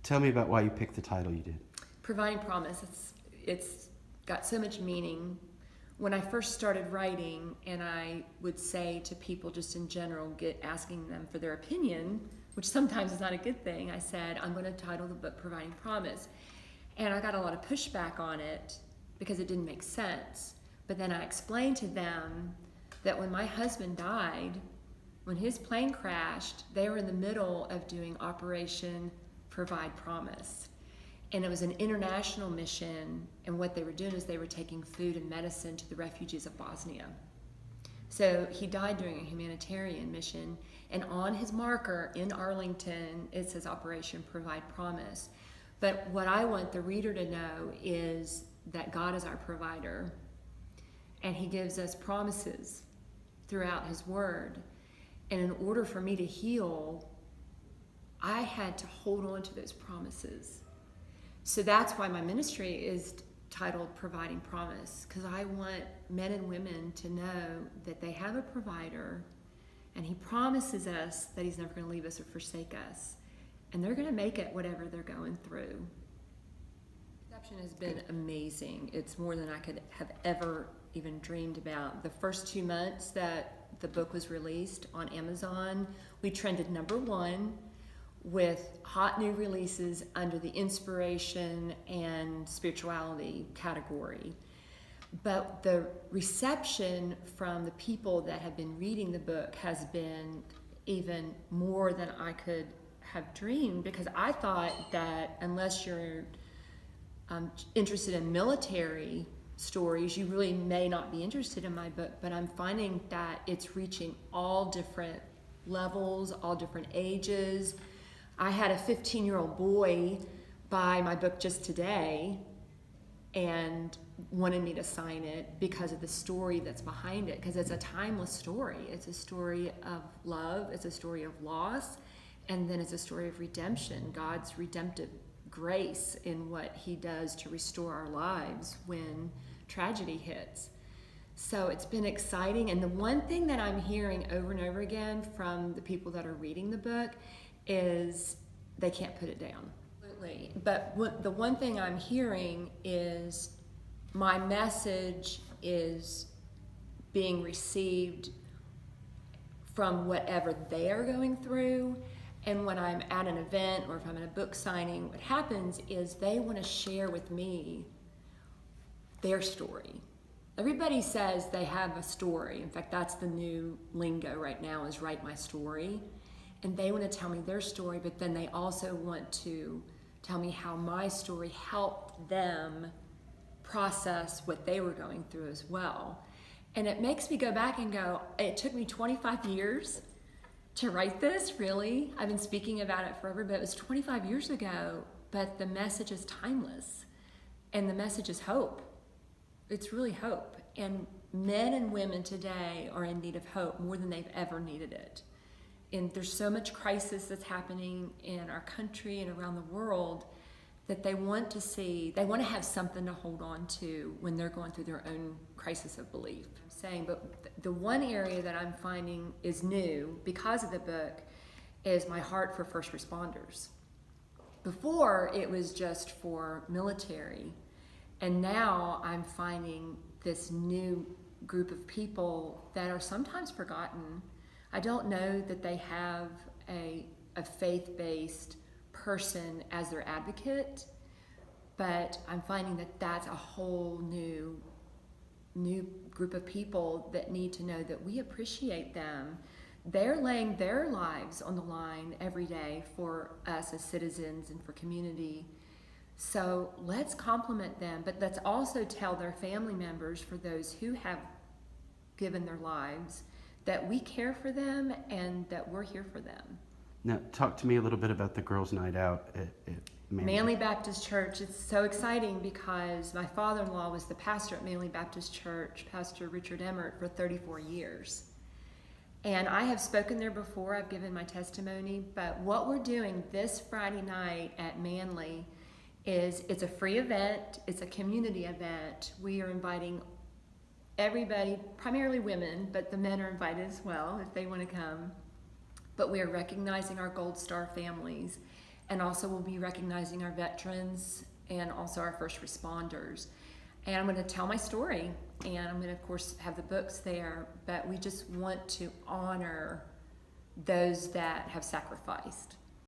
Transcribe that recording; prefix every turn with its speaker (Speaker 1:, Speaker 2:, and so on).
Speaker 1: Tell me about why you picked the title you did.
Speaker 2: Providing Promise. It's got so much meaning. When I first started writing, and I would say to people just in general, asking them for their opinion, which sometimes is not a good thing, I said, I'm going to title the book Providing Promise. And I got a lot of pushback on it because it didn't make sense. But then I explained to them that when my husband died, when his plane crashed, they were in the middle of doing Operation Provide Promise. And it was an international mission, and what they were doing is they were taking food and medicine to the refugees of Bosnia. So he died during a humanitarian mission, and on his marker in Arlington, it says Operation Provide Promise. But what I want the reader to know is that God is our provider, and he gives us promises throughout his word. And in order for me to heal, I had to hold on to those promises. So that's why my ministry is titled Providing Promise, because I want men and women to know that they have a provider, and he promises us that he's never going to leave us or forsake us, and they're going to make it whatever they're going through. Reception has been amazing. It's more than I could have ever even dreamed about. The first 2 months that the book was released on Amazon, we trended #1 with hot new releases under the inspiration and spirituality category. But the reception from the people that have been reading the book has been even more than I could have dreamed, because I thought that unless you're interested in military stories, you really may not be interested in my book. But I'm finding that it's reaching all different levels, all different ages. I had a 15-year-old boy buy my book just today and wanted me to sign it because of the story that's behind it, because it's a timeless story. It's a story of love, it's a story of loss, and then it's a story of redemption, God's redemptive grace in what he does to restore our lives when tragedy hits. So it's been exciting, and the one thing that I'm hearing over and over again from the people that are reading the book is they can't put it down. Absolutely. But the one thing I'm hearing is my message is being received from whatever they are going through. And when I'm at an event or if I'm at a book signing, what happens is they want to share with me their story. Everybody says they have a story. In fact, that's the new lingo right now, is write my story. And they want to tell me their story, but then they also want to tell me how my story helped them process what they were going through as well. And it makes me go back and go, it took me 25 years to write this, really. I've been speaking about it forever, but it was 25 years ago, but the message is timeless. And the message is hope. It's really hope. And men and women today are in need of hope more than they've ever needed it. And there's so much crisis that's happening in our country and around the world that they want to have something to hold on to when they're going through their own crisis of belief. But the one area that I'm finding is new because of the book is my heart for first responders. Before, it was just for military, and now I'm finding this new group of people that are sometimes forgotten. I don't know that they have a faith-based person as their advocate, but I'm finding that that's a whole new group of people that need to know that we appreciate them. They're laying their lives on the line every day for us as citizens and for community. So let's compliment them, but let's also tell their family members, for those who have given their lives, that we care for them and that we're here for them.
Speaker 1: Now, talk to me a little bit about the girls' night out at
Speaker 2: Manley Baptist Church. It's so exciting because my father-in-law was the pastor at Manley Baptist Church, Pastor Rystrom Emmert, for 34 years. And I have spoken there before, I've given my testimony, but what we're doing this Friday night at Manley is, it's a free event, it's a community event. We are inviting everybody, primarily women, but the men are invited as well if they want to come. But we are recognizing our Gold Star families, And also we'll be recognizing our veterans and also our first responders. And I'm going to tell my story, and I'm going to, of course, have the books there, but we just want to honor those that have sacrificed.